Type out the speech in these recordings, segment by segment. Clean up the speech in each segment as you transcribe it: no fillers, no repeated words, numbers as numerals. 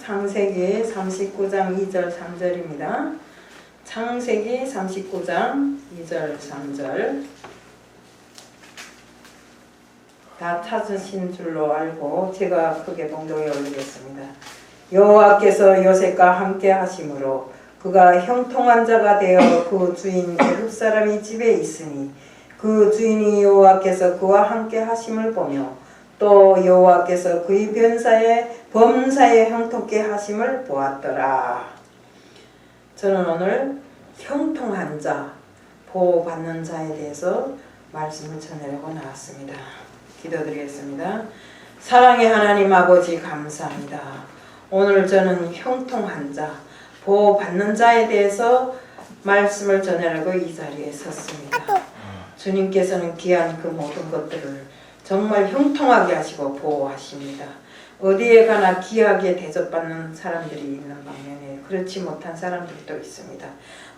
창세기 39장 2절 3절입니다. 창세기 39장 2절 3절 다 찾으신 줄로 알고 제가 크게 봉독해 올리겠습니다. 여호와께서 요셉과 함께 하심으로 그가 형통한 자가 되어 그 주인 애굽 사람이 집에 있으니 그 주인이 여호와께서 그와 함께 하심을 보며 또 여호와께서 그의 범사에 형통케 하심을 보았더라. 저는 오늘 형통한 자, 보호받는 자에 대해서 말씀을 전하려고 나왔습니다. 기도드리겠습니다. 사랑의 하나님 아버지 감사합니다. 오늘 저는 형통한 자, 보호받는 자에 대해서 말씀을 전하려고 이 자리에 섰습니다. 주님께서는 귀한 그 모든 것들을 정말 형통하게 하시고 보호하십니다. 어디에 가나 귀하게 대접받는 사람들이 있는 반면에 그렇지 못한 사람들도 있습니다.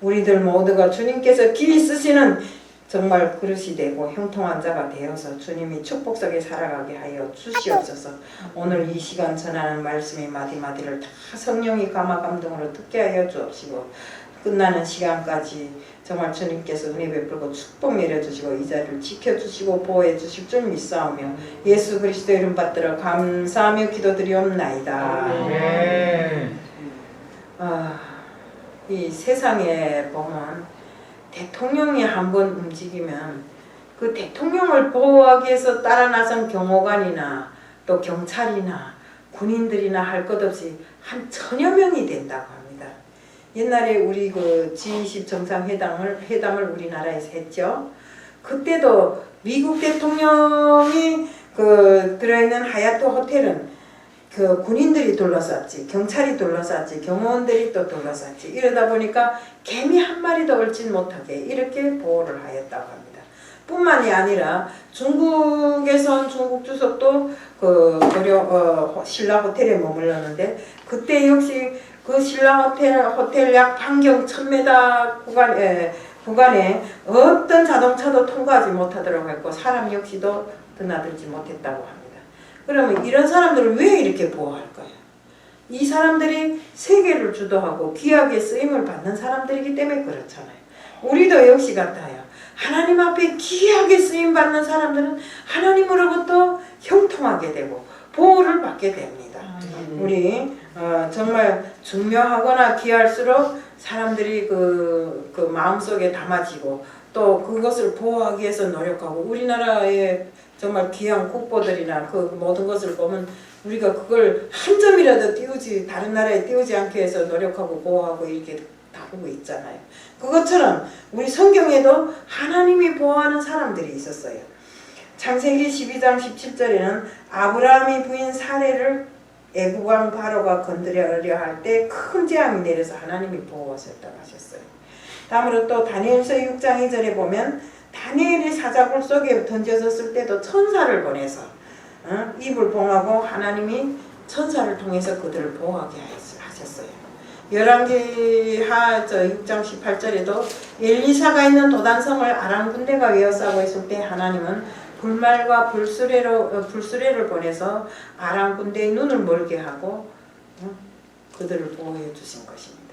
우리들 모두가 주님께서 귀히 쓰시는 정말 그릇이 되고 형통한 자가 되어서 주님이 축복 속에 살아가게 하여 주시옵소서. 오늘 이 시간 전하는 말씀의 마디마디를 다 성령이 감화 감동으로 듣게 하여 주옵시고 끝나는 시간까지 정말 주님께서 은혜 베풀고 축복 내려주시고 이 자리를 지켜주시고 보호해 주실 줄 믿사오며 예수 그리스도 이름 받들어 감사하며 기도드리옵나이다. 이 세상에 보면 대통령이 한번 움직이면 그 대통령을 보호하기 위해서 따라 나선 경호관이나 또 경찰이나 군인들이나 할 것 없이 한 1000여 명이 된다고 합니다. 옛날에 우리 그 G20 정상회담을 우리나라에서 했죠. 그때도 미국 대통령이 그 들어있는 하얏트 호텔은 그 군인들이 둘러쌌지, 경찰이 둘러쌌지, 경호원들이 또 둘러쌌지. 이러다 보니까 개미 한 마리도 얼진 못하게 이렇게 보호를 하였다고 합니다. 뿐만이 아니라 중국에선 중국 주석도 그 신라 호텔에 머물렀는데 그때 역시 그 신라 호텔 약 반경 1000m 구간에 어떤 자동차도 통과하지 못하도록 했고 사람 역시도 드나들지 못했다고 합니다. 그러면 이런 사람들을 왜 이렇게 보호할까요? 이 사람들이 세계를 주도하고 귀하게 쓰임을 받는 사람들이기 때문에 그렇잖아요. 우리도 역시 같아요. 하나님 앞에 귀하게 쓰임 받는 사람들은 하나님으로부터 형통하게 되고 보호를 받게 됩니다. 우리 정말 중요하거나 귀할수록 사람들이 그 마음속에 담아지고 또 그것을 보호하기 위해서 노력하고 우리나라의 정말 귀한 국보들이나 그 모든 것을 보면 우리가 그걸 한 점이라도 다른 나라에 띄우지 않게 해서 노력하고 보호하고 이렇게 다루고 있잖아요. 그것처럼 우리 성경에도 하나님이 보호하는 사람들이 있었어요. 창세기 12장 17절에는 아브라함이 부인 사레를 애국왕 바로가 건드려려 할 때 큰 재앙이 내려서 하나님이 보호하셨다고 하셨어요. 다음으로 또 다니엘서 6장 2절에 보면 다니엘이 사자굴 속에 던져졌을 때도 천사를 보내서 입을 봉하고 하나님이 천사를 통해서 그들을 보호하게 하셨어요. 열왕기하 6장 18절에도 엘리사가 있는 도단성을 아람 군대가 에워싸고 있을 때 하나님은 불말과 불수레를 보내서 아람 군대의 눈을 멀게 하고 그들을 보호해 주신 것입니다.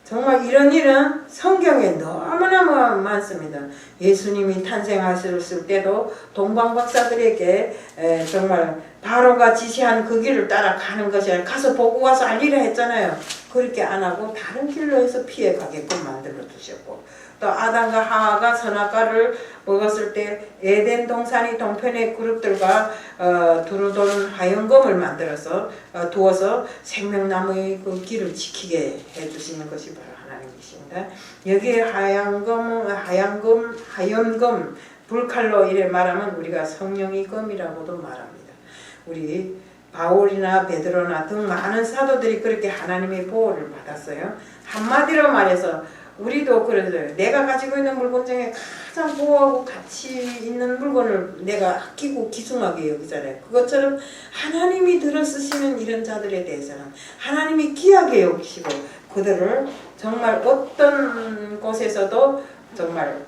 정말 이런 일은 성경에 너무나 많습니다. 예수님이 탄생하셨을 때도 동방박사들에게 정말 바로가 지시한 그 길을 따라가는 것이 아니라 가서 보고 와서 알리라 했잖아요. 그렇게 안 하고 다른 길로 해서 피해 가게끔 만들어 두셨고 또 아담과 하와가 선악과를 먹었을 때 에덴 동산이 동편의 그룹들과 두루도는 하얀검을 만들어서 두어서 생명나무의 그 길을 지키게 해주시는 것이 바로 하나님이십니다. 여기에 하얀검 불칼로 이래 말하면 우리가 성령의 검이라고도 말합니다. 우리 바울이나 베드로나 등 많은 사도들이 그렇게 하나님의 보호를 받았어요. 한마디로 말해서 우리도 그래서요. 내가 가지고 있는 물건 중에 가장 보호하고 가치 있는 물건을 내가 아끼고 귀중하게 여기잖아요. 그것처럼 하나님이 들어 쓰시는 이런 자들에 대해서는 하나님이 귀하게 여기시고 그들을 정말 어떤 곳에서도 정말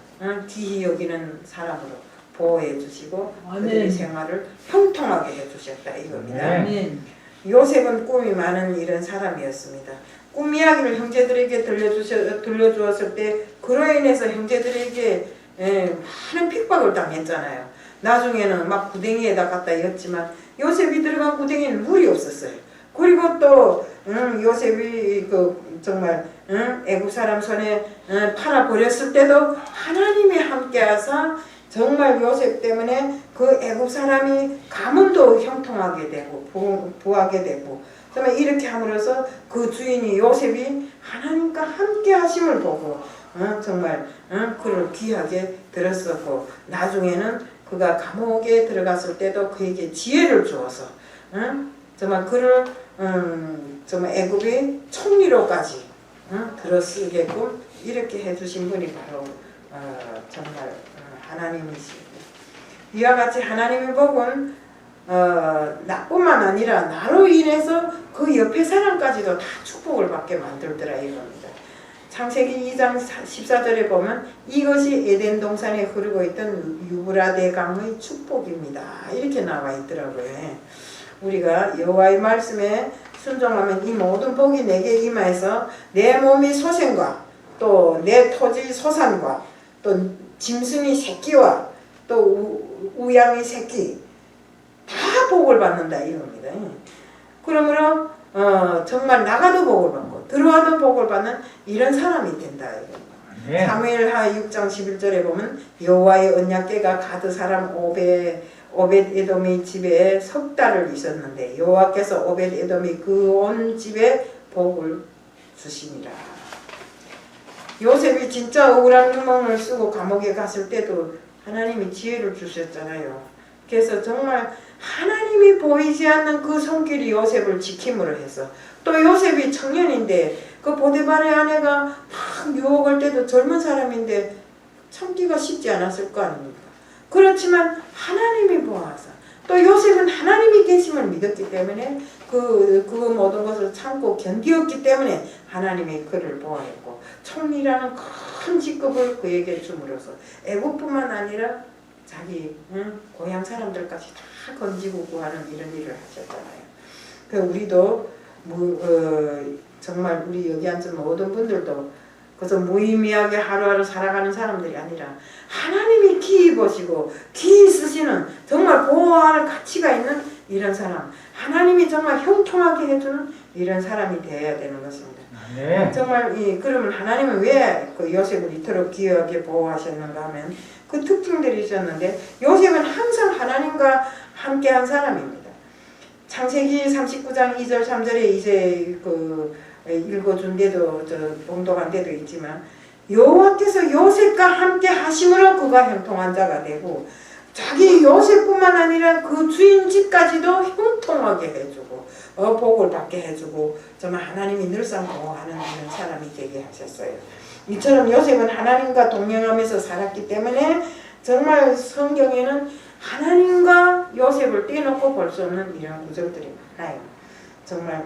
귀히 여기는 사람으로 보호해 주시고 그들의 생활을 형통하게 해 주셨다 이겁니다. 요셉은 꿈이 많은 이런 사람이었습니다. 꿈 이야기를 형제들에게 들려주었을 때 그로 인해서 형제들에게 많은 핍박을 당했잖아요. 나중에는 막 구덩이에다 갖다 였지만 요셉이 들어간 구덩이는 물이 없었어요. 그리고 또 요셉이 정말 애국 사람 손에 팔아 버렸을 때도 하나님이 함께하사 정말 요셉 때문에 그 애국 사람이 가문도 형통하게 되고 부하게 되고 정말 이렇게 함으로써 그 주인이 요셉이 하나님과 함께 하심을 보고 정말 그를 귀하게 들었었고 나중에는 그가 감옥에 들어갔을 때도 그에게 지혜를 주어서 정말 그를 정말 애굽의 총리로까지 들어쓰게끔 이렇게 해주신 분이 바로 정말 하나님이십니다. 이와 같이 하나님의 복은 나뿐만 아니라 나로 인해서 그 옆에 사람까지도 다 축복을 받게 만들더라 이겁니다. 창세기 2장 14절에 보면 이것이 에덴 동산에 흐르고 있던 유브라데 강의 축복입니다. 이렇게 나와 있더라고요. 우리가 여호와의 말씀에 순종하면 이 모든 복이 내게 임하여서 내 몸이 소생과 또 내 토지 소산과 또 짐승이 새끼와 또 우양의 새끼 다 복을 받는다 이겁니다. 그러므로 정말 나가도 복을 받고 들어와도 복을 받는 이런 사람이 된다. 네. 사무엘하 6장 11절에 보면 여호와의 언약궤가 가드 사람 오벳에돔의 집에 석 달을 있었는데 여호와께서 오벳에돔이 그 온 집에 복을 주시니라. 요셉이 진짜 억울한夢을 쓰고 감옥에 갔을 때도 하나님이 지혜를 주셨잖아요. 그래서 정말 하나님이 보이지 않는 그 손길이 요셉을 지킴으로 해서 또 요셉이 청년인데 그 보디발의 아내가 막 유혹할 때도 젊은 사람인데 참기가 쉽지 않았을 거 아닙니까? 그렇지만 하나님이 보아서 또 요셉은 하나님이 계심을 믿었기 때문에 그 모든 것을 참고 견디었기 때문에 하나님이 그를 보호했고 총리라는 큰 직급을 그에게 줌으로써 애국뿐만 아니라 자기 고향 사람들까지 다 건지고 구하는 이런 일을 하셨잖아요. 그 우리도 정말 우리 여기 앉은 모든 분들도 그래서 무의미하게 하루하루 살아가는 사람들이 아니라 하나님이 기이 보시고 기이 쓰시는 정말 보호할 가치가 있는 이런 사람, 하나님이 정말 형통하게 해주는 이런 사람이 되어야 되는 것입니다. 네. 정말 그러면 하나님은 왜 그 요셉을 이토록 귀하게 보호하셨는가 하면 그 특징들이 있었는데 요셉은 항상 하나님과 함께한 사람입니다. 창세기 39장 2절 3절에 이제 읽어준 데도 봉독한 데도 있지만 여호와께서 요셉과 함께 하심으로 그가 형통한 자가 되고 자기 요셉뿐만 아니라 그 주인 집까지도 형통하게 해주고 복을 받게 해주고 정말 하나님이 늘상 보호하는 이런 사람이 되게 하셨어요. 이처럼 요셉은 하나님과 동행하면서 살았기 때문에 정말 성경에는 하나님과 요셉을 떼놓고 볼 수 없는 이런 구절들이 많아요. 정말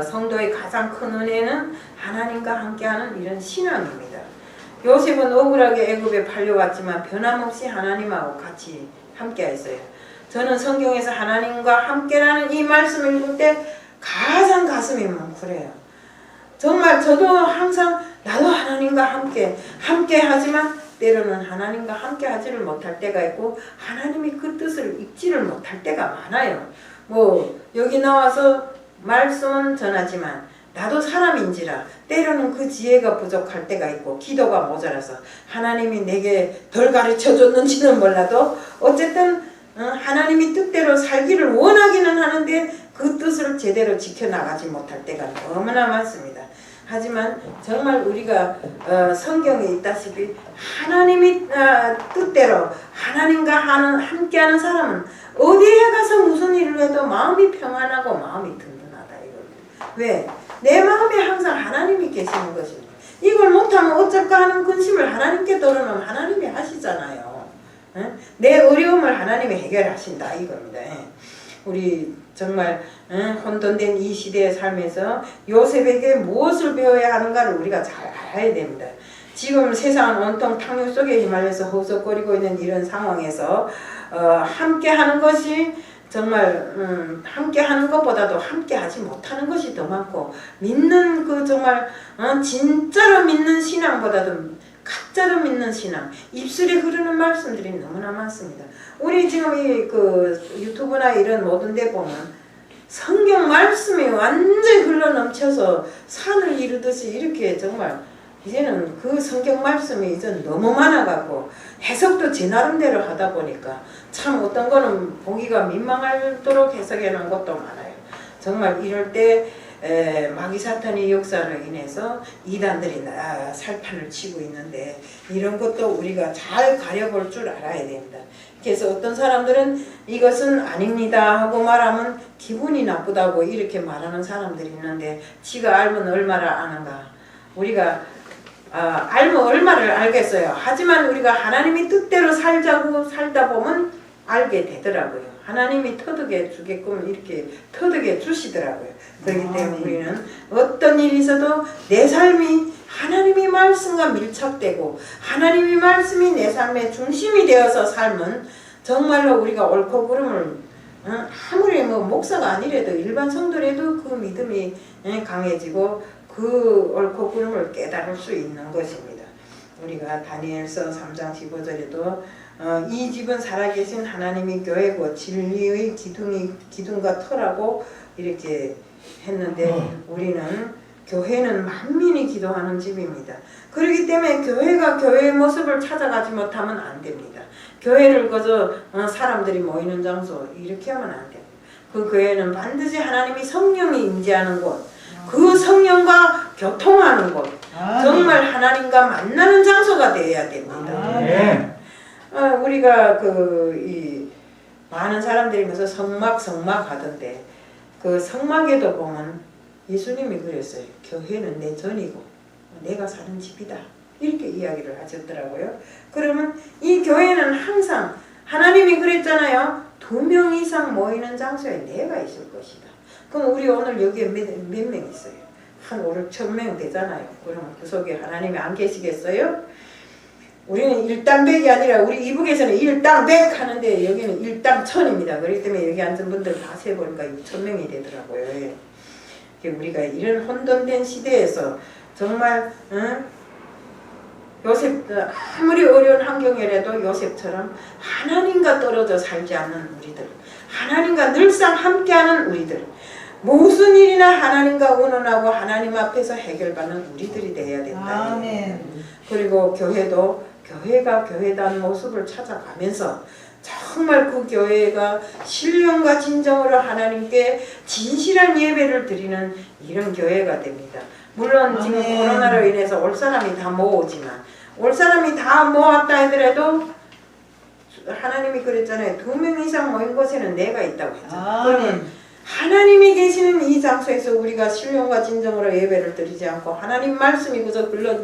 성도의 가장 큰 은혜는 하나님과 함께하는 이런 신앙입니다. 요셉은 억울하게 애굽에 팔려왔지만 변함없이 하나님하고 같이 함께했어요. 저는 성경에서 하나님과 함께라는 이 말씀을 읽을 때 가장 가슴이 뭉클해요. 정말 저도 항상 나도 하나님과 함께 하지만 때로는 하나님과 함께 하지를 못할 때가 있고 하나님이 그 뜻을 읽지를 못할 때가 많아요. 여기 나와서 말씀은 전하지만 나도 사람인지라 때로는 그 지혜가 부족할 때가 있고 기도가 모자라서 하나님이 내게 덜 가르쳐줬는지는 몰라도 어쨌든 하나님이 뜻대로 살기를 원하기는 하는데 그 뜻을 제대로 지켜나가지 못할 때가 너무나 많습니다. 하지만 정말 우리가 성경에 있다시피 하나님이 뜻대로 하나님과 함께하는 사람은 어디에 가서 무슨 일을 해도 마음이 평안하고 마음이 든든하다 이겁니다. 왜? 내 마음에 항상 하나님이 계시는 것입니다. 이걸 못하면 어쩔까 하는 근심을 하나님께 덜어놓으면 하나님이 하시잖아요. 내 어려움을 하나님이 해결하신다 이겁니다. 우리 정말 혼돈된 이 시대에 살면서 요셉에게 무엇을 배워야 하는가를 우리가 잘 알아야 됩니다. 지금 세상은 온통 탕류 속에 휘말려서 허우적거리고 있는 이런 상황에서 함께하는 것이 정말 함께 하는 것보다도 함께 하지 못하는 것이 더 많고 믿는 그 정말 진짜로 믿는 신앙보다도 가짜로 믿는 신앙, 입술에 흐르는 말씀들이 너무나 많습니다. 우리 지금 이 그 유튜브나 이런 모든 데 보면 성경 말씀이 완전히 흘러 넘쳐서 산을 이루듯이 이렇게 정말 이제는 그 성경 말씀이 이제 너무 많아가고 해석도 제 나름대로 하다 보니까 참 어떤 거는 보기가 민망하도록 해석해 놓은 것도 많아요. 정말 이럴 때 마귀 사탄의 역사로 인해서 이단들이 살판을 치고 있는데 이런 것도 우리가 잘 가려볼 줄 알아야 됩니다. 그래서 어떤 사람들은 이것은 아닙니다 하고 말하면 기분이 나쁘다고 이렇게 말하는 사람들이 있는데 지가 알면 얼마나 아는가. 우리가 알면 얼마를 알겠어요. 하지만 우리가 하나님의 뜻대로 살다 보면 알게 되더라고요. 하나님이 터득해 주게끔 이렇게 터득해 주시더라고요. 그렇기 때문에 우리는 어떤 일이 있어도 내 삶이 하나님의 말씀과 밀착되고 하나님의 말씀이 내 삶의 중심이 되어서 삶은 정말로 우리가 옳고 그름을 아무리 뭐 목사가 아니래도 일반 성도라도 그 믿음이 강해지고 그 옳고 그름을 깨달을 수 있는 것입니다. 우리가 다니엘서 3장 15절에도 이 집은 살아계신 하나님의 교회고 진리의 기둥과 터라고 이렇게 했는데 우리는 교회는 만민이 기도하는 집입니다. 그렇기 때문에 교회가 교회의 모습을 찾아가지 못하면 안 됩니다. 교회를 그저 사람들이 모이는 장소 이렇게 하면 안 됩니다. 그 교회는 반드시 하나님이 성령이 임재하는 곳, 그 성령과 교통하는 곳, 정말 하나님과 만나는 장소가 되어야 됩니다. 우리가 많은 사람들이 그래서 성막 하던데 그 성막에도 보면 예수님이 그랬어요. 교회는 내 전이고 내가 사는 집이다. 이렇게 이야기를 하셨더라고요. 그러면 이 교회는 항상 하나님이 그랬잖아요. 2명 이상 모이는 장소에 내가 있을 것이다. 그럼 우리 오늘 여기에 몇 명 있어요? 한 5, 6천 명 되잖아요. 그러면 그 속에 하나님이 안 계시겠어요? 우리는 일당백이 아니라 우리 이북에서는 일당백 하는데 여기는 일당천입니다. 그렇기 때문에 여기 앉은 분들 다 세보니까 6천 명이 되더라고요. 우리가 이런 혼돈된 시대에서 정말 요셉 아무리 어려운 환경이라도 요셉처럼 하나님과 떨어져 살지 않는 우리들, 하나님과 늘상 함께하는 우리들, 무슨 일이나 하나님과 의논하고 하나님 앞에서 해결받는 우리들이 되어야 된다. 아멘. 그리고 교회가 교회다운 모습을 찾아가면서 정말 그 교회가 신령과 진정으로 하나님께 진실한 예배를 드리는 이런 교회가 됩니다. 물론 지금 코로나로 인해서 올 사람이 다 모으지만 올 사람이 다 모았다 하더라도 하나님이 그랬잖아요. 2명 이상 모인 곳에는 내가 있다고 했잖아요. 그러면 하나님이 계시는 이 장소에서 우리가 신령과 진정으로 예배를 드리지 않고 하나님 말씀이 그저 흘러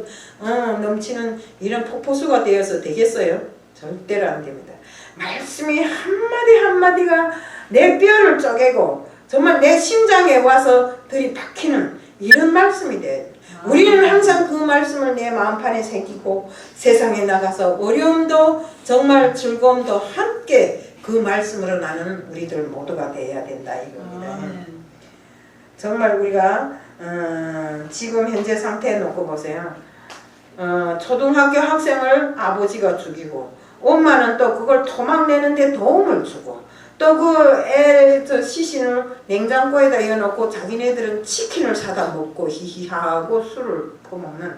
넘치는 이런 폭포수가 되어서 되겠어요? 절대로 안 됩니다. 말씀이 한마디 한마디가 내 뼈를 쪼개고 정말 내 심장에 와서 들이박히는 이런 말씀이 돼요. 우리는 항상 그 말씀을 내 마음판에 새기고 세상에 나가서 어려움도 정말 즐거움도 함께 그 말씀으로 나누는 우리들 모두가 되어야 된다 이겁니다. 정말 우리가 지금 현재 상태에 놓고 보세요. 초등학교 학생을 아버지가 죽이고 엄마는 또 그걸 토막내는데 도움을 주고 또 그 시신을 냉장고에다 이어놓고 자기네들은 치킨을 사다 먹고 히히하고 술을 퍼먹는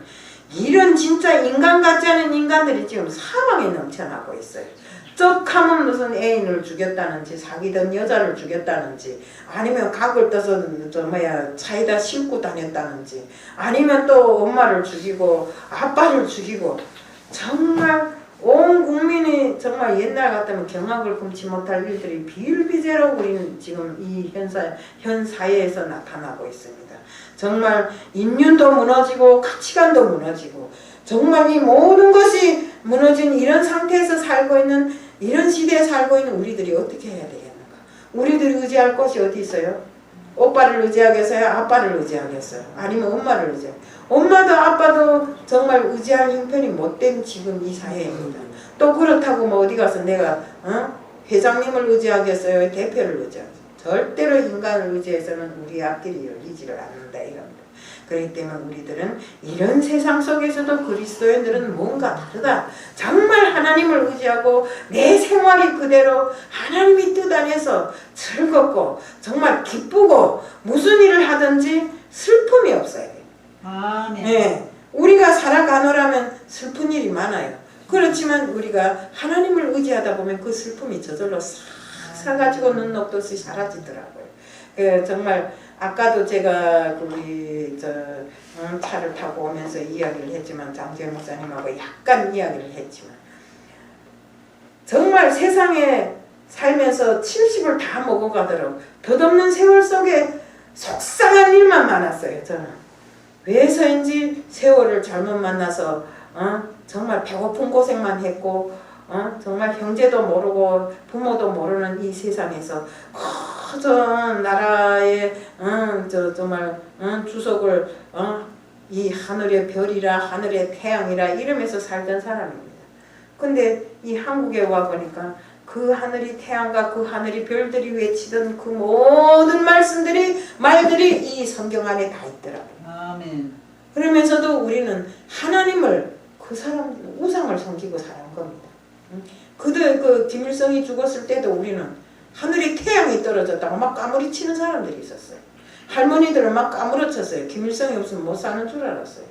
이런 진짜 인간 같지 않은 인간들이 지금 사방에 넘쳐나고 있어요. 쩍하면 무슨 애인을 죽였다는지 사귀던 여자를 죽였다는지 아니면 각을 떠서 차에다 싣고 다녔다는지 아니면 또 엄마를 죽이고 아빠를 죽이고 정말 온 국민이 정말 옛날 같으면 경악을 금치 못할 일들이 비일비재로 우리는 지금 이 현 사회에서 나타나고 있습니다. 정말 인륜도 무너지고 가치관도 무너지고 정말 이 모든 것이 무너진 이런 상태에서 살고 있는 이런 시대에 살고 있는 우리들이 어떻게 해야 되겠는가? 우리들이 의지할 것이 어디 있어요? 오빠를 의지하겠어요? 아빠를 의지하겠어요? 아니면 엄마를 의지하겠어요? 엄마도 아빠도 정말 의지할 형편이 못된 지금 이 사회입니다. 또 그렇다고 뭐 어디 가서 내가 회장님을 의지하겠어요? 대표를 의지하겠어요? 절대로 인간을 의지해서는 우리 앞길이 열리지를 않는다 이겁니다. 그렇기 때문에 우리들은 이런 세상 속에서도 그리스도인들은 뭔가 다르다. 정말 하나님을 의지하고 내 생활이 그대로 하나님이 뜻 안에서 즐겁고 정말 기쁘고 무슨 일을 하든지 슬픔이 없어야 돼요. 아멘. 네, 우리가 살아가노라면 슬픈 일이 많아요. 그렇지만 우리가 하나님을 의지하다 보면 그 슬픔이 저절로 싹 사가지고 눈 녹듯이 사라지더라고요. 정말 아까도 제가 우리 차를 타고 오면서 이야기를 했지만 장재 목사님하고 약간 이야기를 했지만 정말 세상에 살면서 70을 다 먹어가도록 덧없는 세월 속에 속상한 일만 많았어요. 저는 왜서인지 세월을 잘못 만나서 정말 배고픈 고생만 했고 정말 형제도 모르고 부모도 모르는 이 세상에서 커전 나라의 정말 주석을 이 하늘의 별이라 하늘의 태양이라 이러면서 살던 사람입니다. 근데 이 한국에 와 보니까 그 하늘이 태양과 그 하늘이 별들이 외치던 그 모든 말들이 이 성경 안에 다 있더라고요. 아멘. 그러면서도 우리는 하나님을 그 사람 우상을 섬기고 사는 겁니다. 그 김일성이 죽었을 때도 우리는 하늘에 태양이 떨어졌다고 막 까무리치는 사람들이 있었어요. 할머니들은 막 까무러쳤어요. 김일성이 없으면 못 사는 줄 알았어요.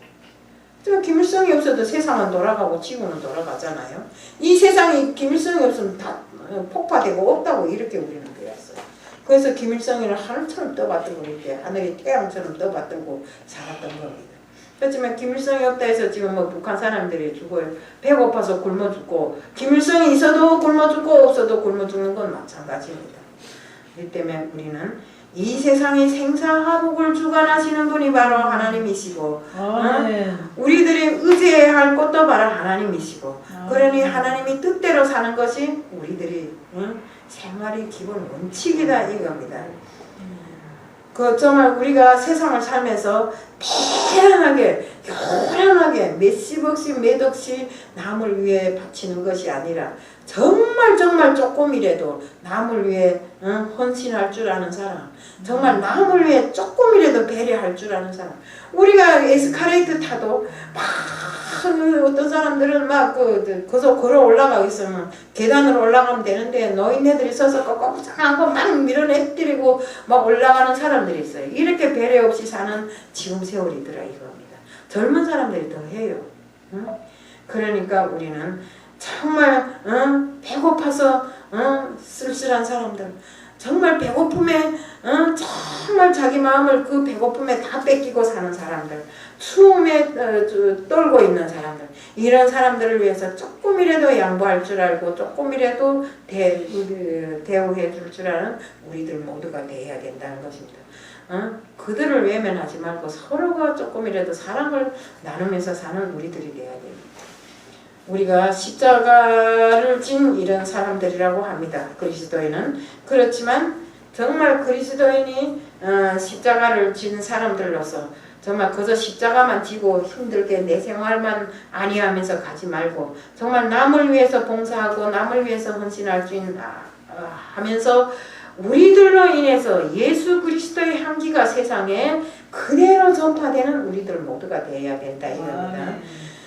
하지만 김일성이 없어도 세상은 돌아가고 지구는 돌아가잖아요. 이 세상이 김일성이 없으면 다 폭파되고 없다고 이렇게 우리는 배웠어요. 그래서 김일성이는 하늘처럼 떠받들고 이렇게 하늘이 태양처럼 떠받들고 살았던 겁니다. 그렇지만 김일성이 없다 해서 지금 뭐 북한 사람들이 죽어요. 배고파서 굶어 죽고 김일성이 있어도 굶어 죽고 없어도 굶어 죽는 건 마찬가지입니다. 이 때문에 우리는 이 세상의 생사화복을 주관하시는 분이 바로 하나님이시고 우리들이 의지해야 할 것도 바로 하나님이시고 그러니 하나님이 뜻대로 사는 것이 우리들이 생활의 기본 원칙이다 이겁니다. 정말 우리가 세상을 살면서 편안하게 요란하게 몇십억씩 몇억씩 남을 위해 바치는 것이 아니라 정말 조금이라도 남을 위해 헌신할 줄 아는 사람, 정말 남을 위해 조금이라도 배려할 줄 아는 사람. 우리가 에스카레이터 타도 막 어떤 사람들은 막 거기서 걸어 올라가고 있으면 계단으로 올라가면 되는데 노인네들이 서서 꺾어부상하고 막 밀어내뜨리고 막 올라가는 사람들이 있어요. 이렇게 배려 없이 사는 지금 세월이더라 이겁니다. 젊은 사람들이 더 해요. 그러니까 우리는 정말 배고파서 쓸쓸한 사람들, 정말 배고픔에 정말 자기 마음을 그 배고픔에 다 뺏기고 사는 사람들, 추움에 떨고 있는 사람들, 이런 사람들을 위해서 조금이라도 양보할 줄 알고 조금이라도 대우해 줄 줄 아는 우리들 모두가 되어야 된다는 것입니다. 그들을 외면하지 말고 서로가 조금이라도 사랑을 나누면서 사는 우리들이 되어야 됩니다. 우리가 십자가를 진 이런 사람들이라고 합니다. 그리스도인은. 그렇지만 정말 그리스도인이 십자가를 진 사람들로서 정말 그저 십자가만 지고 힘들게 내 생활만 아니하면서 가지 말고 정말 남을 위해서 봉사하고 남을 위해서 헌신할 수 있는 하면서 우리들로 인해서 예수 그리스도의 향기가 세상에 그대로 전파되는 우리들 모두가 되어야 된다 이겁니다.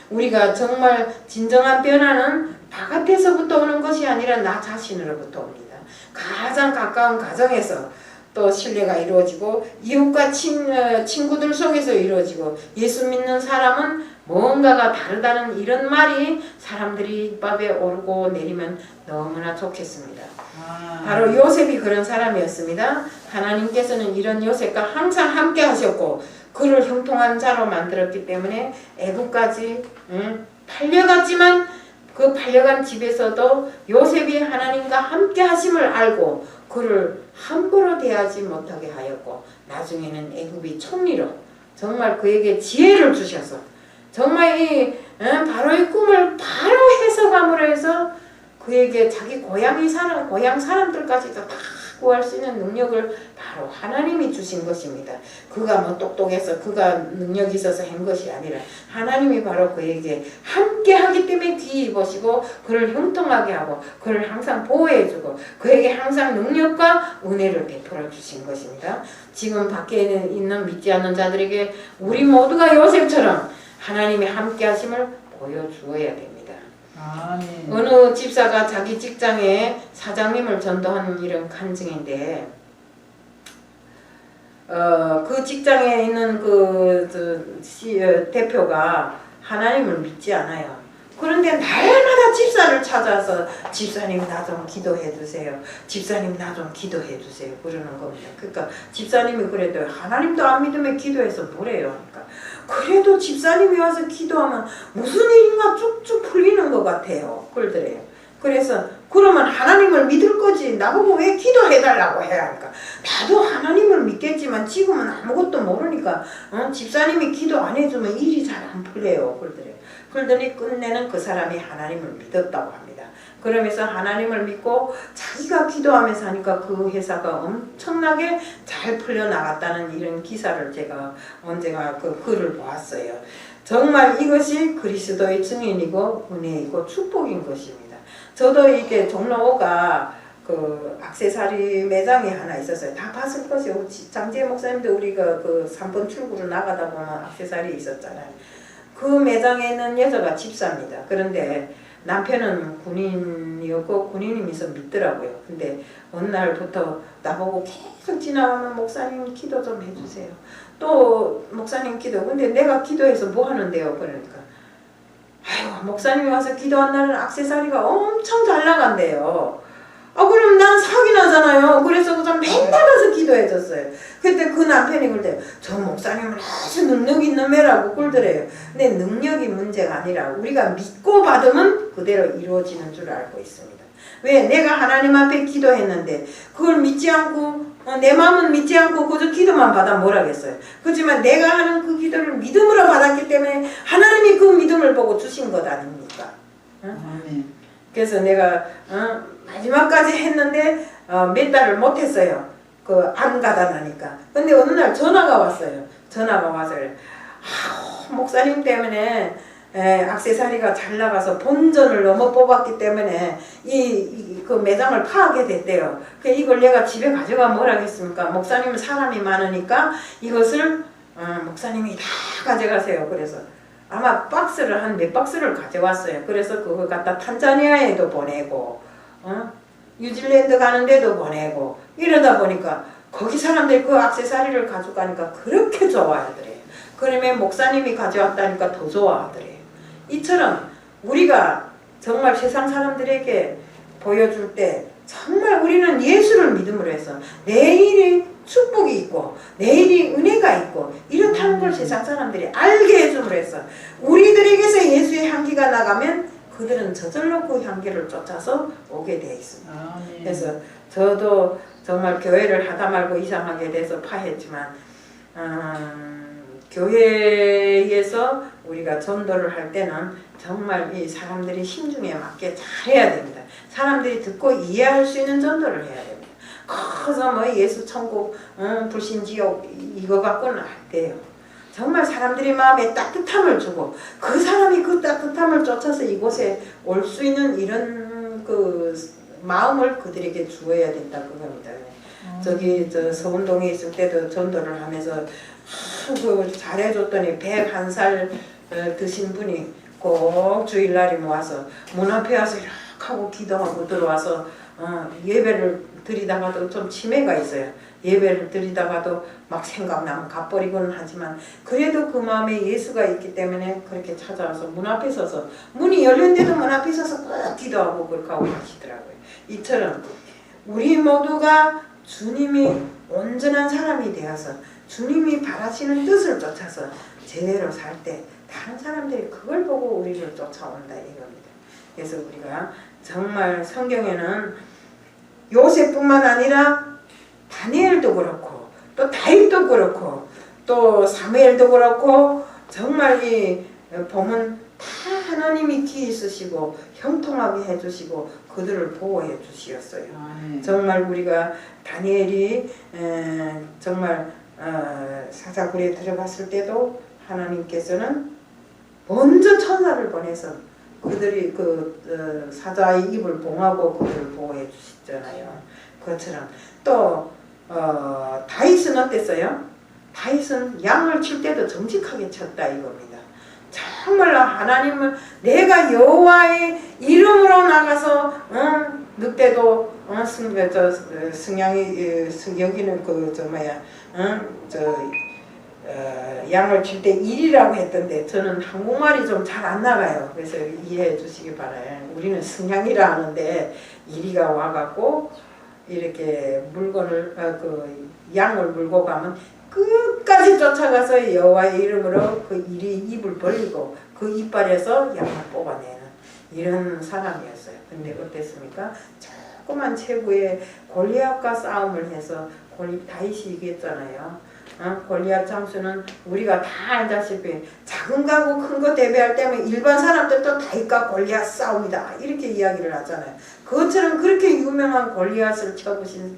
우리가 정말 진정한 변화는 바깥에서부터 오는 것이 아니라 나 자신으로부터 옵니다. 가장 가까운 가정에서 또 신뢰가 이루어지고 이웃과 친구들 속에서 이루어지고 예수 믿는 사람은 뭔가가 다르다는 이런 말이 사람들이 입밥에 오르고 내리면 너무나 좋겠습니다. 바로 요셉이 그런 사람이었습니다. 하나님께서는 이런 요셉과 항상 함께 하셨고 그를 형통한 자로 만들었기 때문에 애국까지 팔려갔지만 그 팔려간 집에서도 요셉이 하나님과 함께 하심을 알고 그를 함부로 대하지 못하게 하였고 나중에는 애굽의 총리로 정말 그에게 지혜를 주셔서 정말 이 바로의 꿈을 바로 해석함으로 해서 그에게 자기 고향 사람들까지도 다 구할 수 있는 능력을 바로 하나님이 주신 것입니다. 그가 뭐 똑똑해서 그가 능력이 있어서 한 것이 아니라 하나님이 바로 그에게 함께 하기 때문에 귀히 보시고 그를 형통하게 하고 그를 항상 보호해주고 그에게 항상 능력과 은혜를 베풀어 주신 것입니다. 지금 밖에 있는 믿지 않는 자들에게 우리 모두가 요셉처럼 하나님의 함께 하심을 보여주어야 됩니다. 아멘. 어느 집사가 자기 직장에 사장님을 전도하는 일은 간증인데 그 직장에 있는 대표가 하나님을 믿지 않아요. 그런데 날마다 집사를 찾아서 집사님 나 좀 기도해 주세요. 집사님 나 좀 기도해 주세요. 그러는 겁니다. 그러니까 집사님이 그래도 하나님도 안 믿으면 기도해서 뭐래요. 그러니까 그래도 집사님이 와서 기도하면 무슨 일인가 쭉쭉 풀리는 것 같아요. 그러더래요. 그래서 그러면 하나님을 믿을 거지 나보고 왜 기도해달라고 해야 할까? 나도 하나님을 믿겠지만 지금은 아무것도 모르니까 집사님이 기도 안 해주면 일이 잘 안 풀려요. 그러더래요. 그러더니 끝내는 그 사람이 하나님을 믿었다고 합니다. 그러면서 하나님을 믿고 자기가 기도하면서 하니까 그 회사가 엄청나게 잘 풀려나갔다는 이런 기사를 제가 언젠가 그 글을 보았어요. 정말 이것이 그리스도의 증인이고 은혜이고 축복인 것입니다. 저도 이게 종로 5가 그 액세서리 매장이 하나 있었어요. 다 봤을 것이요. 장지혜 목사님도 우리가 그 3번 출구로 나가다 보면 액세서리 있었잖아요. 그 매장에 있는 여자가 집사입니다. 그런데 남편은 군인이었고 군인이면서 믿더라고요. 근데 어느 날부터 나보고 계속 지나가면 목사님 기도 좀 해주세요. 또 목사님 기도. 근데 내가 기도해서 뭐 하는데요? 그러니까 아이고 목사님이 와서 기도한 날은 액세서리가 엄청 잘 나간대요. 그럼 난 사기 나잖아요. 그래서 그냥 맨날 가서 기도해줬어요. 그때 그 남편이 그러대요. 저 목사님은 아주 능력 있는 매라고 꿀더래요. 근데 능력이 문제가 아니라 우리가 믿고 받으면 그대로 이루어지는 줄 알고 있습니다. 왜? 내가 하나님 앞에 기도했는데 그걸 믿지 않고 내 마음은 믿지 않고 그저 기도만 받아 뭐라겠어요. 그렇지만 내가 하는 그 기도를 믿음으로 받았기 때문에 하나님이 그 믿음을 보고 주신 것 아닙니까? 아멘. 그래서 내가 마지막까지 했는데 몇 달을 못했어요. 안 가다 나니까. 근데 어느 날 전화가 왔어요. 전화가 와서 목사님 때문에 액세서리가 잘 나가서 본전을 너무 뽑았기 때문에 그 매장을 파하게 됐대요. 이걸 내가 집에 가져가 뭘 하겠습니까? 목사님은 사람이 많으니까 이것을 목사님이 다 가져가세요. 그래서 아마 박스를 한 몇 박스를 가져왔어요. 그래서 그걸 갖다 탄자니아에도 보내고 뉴질랜드 가는 데도 보내고 이러다 보니까 거기 사람들이 그 액세서리를 가져가니까 그렇게 좋아하더래요. 그러면 목사님이 가져왔다니까 더 좋아하더래요. 이처럼 우리가 정말 세상 사람들에게 보여줄 때 정말 우리는 예수를 믿음으로 해서 내일이 축복이 있고 내일이 은혜가 있고 이렇다는 걸 세상 사람들이 알게 해줌으로 해서 우리들에게서 예수의 향기가 나가면 그들은 저절로 그 향기를 쫓아서 오게 되어 있습니다. 아멘. 그래서 저도 정말 교회를 하다 말고 이상하게 돼서 파했지만 교회에서 우리가 전도를 할 때는 정말 이 사람들이 심중에 맞게 잘 해야 됩니다. 사람들이 듣고 이해할 수 있는 전도를 해야 됩니다. 커서 뭐 예수 천국 불신지옥 이거 갖고는 안 돼요. 정말 사람들이 마음에 따뜻함을 주고 그 사람이 그 따뜻함을 쫓아서 이곳에 올 수 있는 이런 그 마음을 그들에게 주어야 된다 그겁니다. 저기 저 서운동에 있을 때도 전도를 하면서 그 잘해줬더니 101살 드신 분이 꼭 주일날에 모아서 문 앞에 와서 이렇게 하고 기도하고 들어와서 예배를 드리다가도 좀 치매가 있어요. 예배를 드리다가도 막 생각나면 가버리고는 하지만 그래도 그 마음에 예수가 있기 때문에 그렇게 찾아와서 문 앞에 서서 문이 열렸는데도 문 앞에 서서 꼭 기도하고 그렇게 하고 하시더라고요. 이처럼 우리 모두가 주님이 온전한 사람이 되어서 주님이 바라시는 뜻을 쫓아서 제대로 살 때 다른 사람들이 그걸 보고 우리를 쫓아온다 이겁니다. 그래서 우리가 정말 성경에는 요셉뿐만 아니라 다니엘도 그렇고 또 다윗도 그렇고 또 사무엘도 그렇고 정말 이 보면 다 하나님이 귀히 쓰시고 형통하게 해주시고 그들을 보호해 주시었어요. 아멘. 정말 우리가 다니엘이 정말 사자굴에 들어갔을 때도 하나님께서는 먼저 천사를 보내서 그들이 사자의 입을 봉하고 그들을 보호해 주시잖아요. 그것처럼 또 다윗은 어땠어요? 다윗은 양을 칠 때도 정직하게 쳤다 이겁니다. 정말 하나님을 내가 여호와의 이름으로 나가서 늑대도 승양이 여기는 양을 칠 때 일이라고 했던데 저는 한국말이 좀 잘 안 나가요. 그래서 이해해 주시기 바라요. 우리는 승양이라 하는데 이리가 와갖고 이렇게 물건을 양을 물고 가면 끝까지 쫓아가서 여호와의 이름으로 그 일이 입을 벌리고 그 이빨에서 양을 뽑아내는 이런 사람이었어요. 근데 어땠습니까? 조그만 체구에 골리앗과 싸움을 해서 다윗이 이겼잖아요. 골리앗 장수는 우리가 다 알다시피 작은 가구 큰 거 대비할 때면 일반 사람들도 다윗과 골리앗 싸움이다 이렇게 이야기를 하잖아요. 그것처럼 그렇게 유명한 골리앗을 쳐부신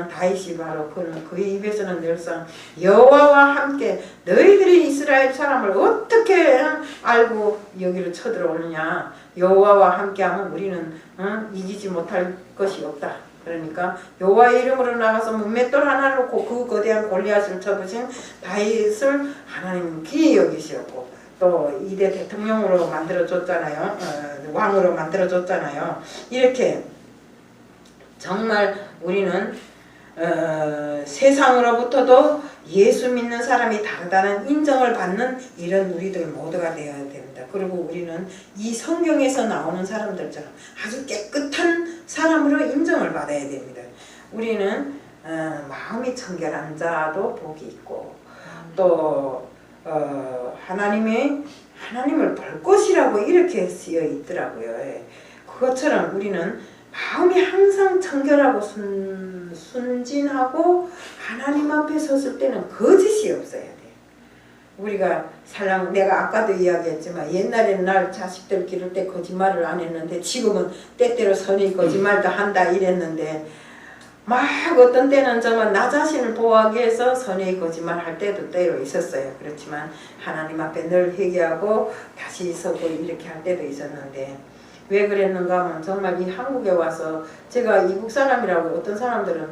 다윗이 바로 그의 입에서는 늘상 여호와와 함께 너희들이 이스라엘 사람을 어떻게 알고 여기를 쳐들어오느냐 여호와와 함께하면 우리는 이기지 못할 것이 없다. 그러니까 여호와의 이름으로 나가서 문맷돌 하나 놓고 그 거대한 골리앗을 쳐부신 다윗을 하나님은 귀히 여기시었고 또 이대 대통령으로 만들어줬잖아요. 왕으로 만들어줬잖아요. 이렇게 정말 우리는 세상으로부터도 예수 믿는 사람이 다르다는 인정을 받는 이런 우리들 모두가 되어야 됩니다. 그리고 우리는 이 성경에서 나오는 사람들처럼 아주 깨끗한 사람으로 인정을 받아야 됩니다. 우리는 마음이 청결한 자도 복이 있고 또 하나님을 볼 것이라고 이렇게 쓰여 있더라고요. 그것처럼 우리는 마음이 항상 청결하고 순진하고 하나님 앞에 섰을 때는 거짓이 없어야 돼요. 우리가 내가 아까도 이야기했지만 옛날에는 날 자식들 기를 때 거짓말을 안 했는데 지금은 때때로 선의 거짓말도 한다 이랬는데 막 어떤 때는 정말 나 자신을 보호하기 위해서 선의 거짓말 할 때도 때로 있었어요. 그렇지만 하나님 앞에 늘 회개하고 다시 서고 이렇게 할 때도 있었는데 왜 그랬는가 하면 정말 이 한국에 와서 제가 이국 사람이라고 어떤 사람들은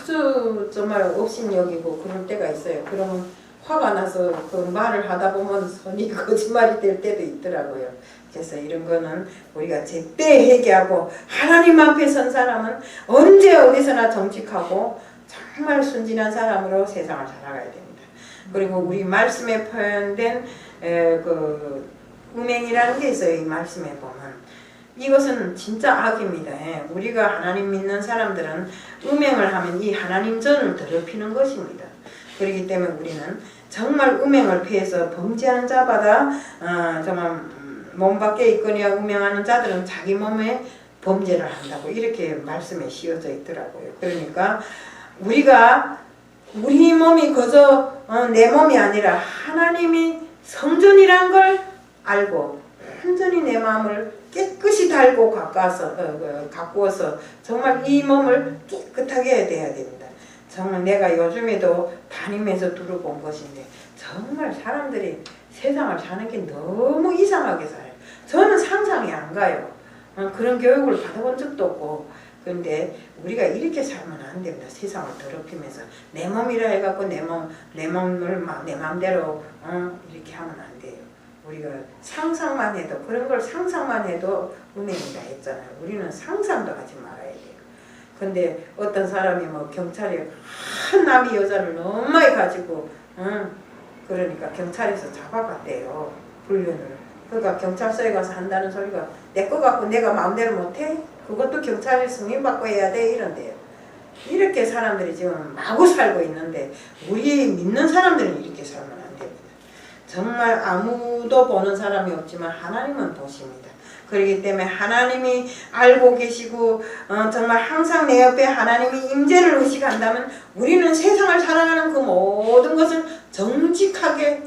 아주 정말 업신여기고 그럴 때가 있어요. 그러면 화가 나서 그 말을 하다 보면 선이 거짓말이 될 때도 있더라고요. 그래서 이런 거는 우리가 제때 회개하고 하나님 앞에 선 사람은 언제 어디서나 정직하고 정말 순진한 사람으로 세상을 살아가야 됩니다. 그리고 우리 말씀에 표현된 음행이라는 게 있어요. 이 말씀에 보면 이것은 진짜 악입니다. 우리가 하나님 믿는 사람들은 음행을 하면 이 하나님 전을 더럽히는 것입니다. 그렇기 때문에 우리는 정말 음행을 피해서 범죄하는 자마다 정말 몸 밖에 있거니와 음행하는 자들은 자기 몸에 범죄를 한다고 이렇게 말씀에 씌워져 있더라고요. 그러니까 우리 몸이 그저 내 몸이 아니라 하나님이 성전이란 걸 알고 완전히 내 마음을 깨끗이 달고 가꾸어서 정말 이 몸을 깨끗하게 해야 됩니다. 정말 내가 요즘에도 다니면서 들어본 것인데 정말 사람들이 세상을 사는 게 너무 이상하게 살아요. 저는 상상이 안 가요. 그런 교육을 받아본 적도 없고 그런데 우리가 이렇게 살면 안 됩니다. 세상을 더럽히면서 내 몸이라 해갖고 내 몸을 내 마음대로 이렇게 하면 안 돼요. 우리가 상상만 해도 그런 걸 상상만 해도 음행이다 했잖아요. 우리는 상상도 하지 말아야 돼요. 근데 어떤 사람이 경찰이 한 남이 여자를 너무 많이 가지고 그러니까 경찰에서 잡아갔대요. 불륜을. 그러니까 경찰서에 가서 한다는 소리가 내 거 갖고 내가 마음대로 못해? 그것도 경찰에 승인받고 해야 돼 이런데요. 이렇게 사람들이 지금 마구 살고 있는데 우리 믿는 사람들은 이렇게 살면 안 됩니다. 정말 아무도 보는 사람이 없지만 하나님은 보십니다. 그렇기 때문에 하나님이 알고 계시고 정말 항상 내 옆에 하나님이 임재를 의식한다면 우리는 세상을 살아가는 그 모든 것을 정직하게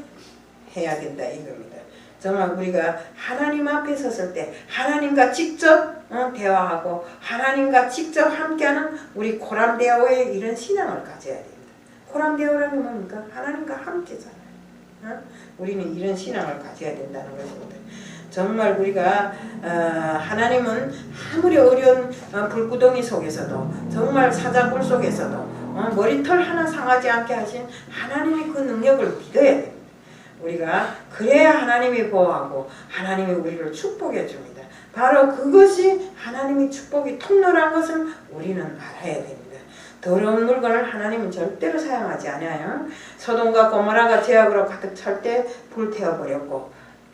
해야 된다 이겁니다. 정말 우리가 하나님 앞에 섰을 때 하나님과 직접 대화하고 하나님과 직접 함께하는 우리 코람데오의 이런 신앙을 가져야 됩니다. 코람데오라는 게 뭡니까? 하나님과 함께잖아요. 우리는 이런 신앙을 가져야 된다는 것입니다. 정말 우리가 하나님은 아무리 어려운 불구덩이 속에서도 정말 사자굴 속에서도 머리털 하나 상하지 않게 하신 하나님의 그 능력을 믿어야 됩니다. 우리가 그래야 하나님이 보호하고 하나님이 우리를 축복해 줍니다. 바로 그것이 하나님의 축복이 통로라는 것을 우리는 알아야 됩니다. 더러운 물건을 하나님은 절대로 사용하지 않아요. 소돔과 고모라가 죄악으로 가득 찰 때 불 태워버렸고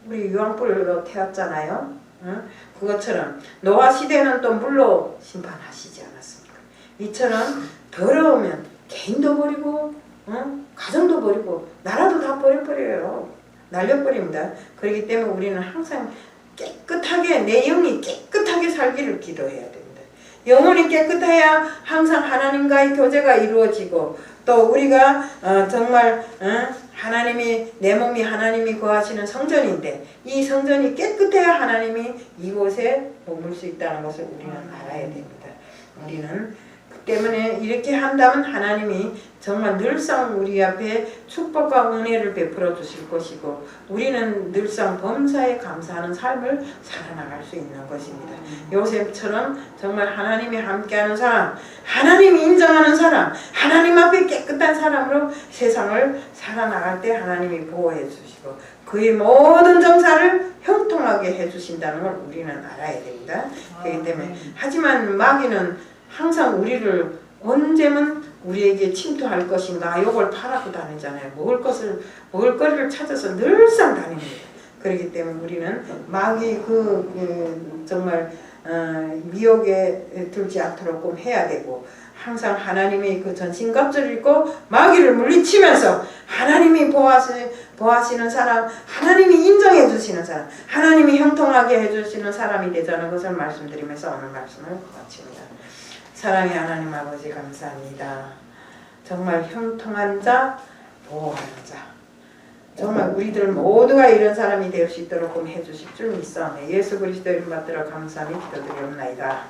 우리 유황불로 태웠잖아요. 그것처럼 노아 시대는 또 물로 심판하시지 않았습니까? 이처럼 더러우면 개인도 버리고 가정도 버리고 나라도 다 버려버려요. 날려버립니다. 그렇기 때문에 우리는 항상 깨끗하게 내 영이 깨끗하게 살기를 기도해야 됩니다. 영혼이 깨끗해야 항상 하나님과의 교제가 이루어지고 또 우리가 정말 하나님이 내 몸이 하나님이 거하시는 성전인데 이 성전이 깨끗해야 하나님이 이곳에 머물 수 있다는 것을 우리는 알아야 됩니다. 우리는 때문에 이렇게 한다면 하나님이 정말 늘상 우리 앞에 축복과 은혜를 베풀어 주실 것이고 우리는 늘상 범사에 감사하는 삶을 살아나갈 수 있는 것입니다. 요셉처럼 정말 하나님이 함께하는 사람, 하나님이 인정하는 사람, 하나님 앞에 깨끗한 사람으로 세상을 살아나갈 때 하나님이 보호해 주시고 그의 모든 정사를 형통하게 해주신다는 걸 우리는 알아야 됩니다. 그렇기 때문에 하지만 마귀는 항상 우리를 언제면 우리에게 침투할 것인가 욕을 팔아고 다니잖아요. 먹을 거리를 찾아서 늘상 다닙니다. 그렇기 때문에 우리는 마귀 정말 미혹에 들지 않도록 꼭 해야 되고 항상 하나님의 그 전신갑주를 입고 마귀를 물리치면서 하나님이 보호하시는 사람, 하나님이 인정해 주시는 사람, 하나님이 형통하게 해주시는 사람이 되자는 것을 말씀드리면서 오늘 말씀을 마칩니다. 사랑의 하나님 아버지 감사합니다. 정말 형통한 자, 보호하는 자. 정말 우리들 모두가 이런 사람이 될 수 있도록 해주실 줄 믿사오며 예수 그리스도 이름 받들어 감사하며 기도드리옵나이다.